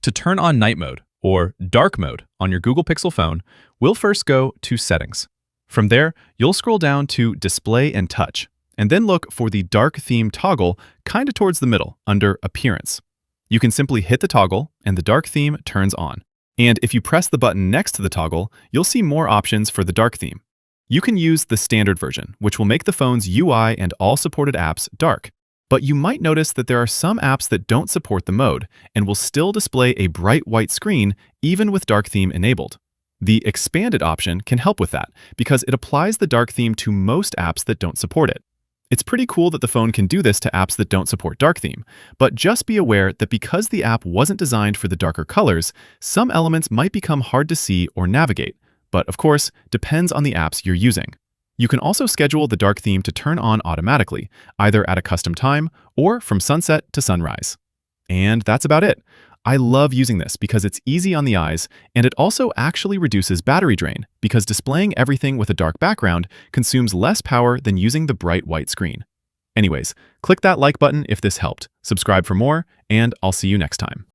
To turn on night mode, or dark mode, on your Google Pixel phone, we'll first go to Settings. From there, you'll scroll down to Display and Touch, and then look for the dark theme toggle kinda towards the middle, under Appearance. You can simply hit the toggle, and the dark theme turns on. And if you press the button next to the toggle, you'll see more options for the dark theme. You can use the standard version, which will make the phone's UI and all supported apps dark. But you might notice that there are some apps that don't support the mode and will still display a bright white screen even with dark theme enabled. The expanded option can help with that because it applies the dark theme to most apps that don't support it. It's pretty cool that the phone can do this to apps that don't support dark theme, but just be aware that because the app wasn't designed for the darker colors, some elements might become hard to see or navigate, but of course, depends on the apps you're using. You can also schedule the dark theme to turn on automatically, either at a custom time or from sunset to sunrise. And that's about it. I love using this because it's easy on the eyes, and it also actually reduces battery drain because displaying everything with a dark background consumes less power than using the bright white screen. Anyways, click that like button if this helped, subscribe for more, and I'll see you next time.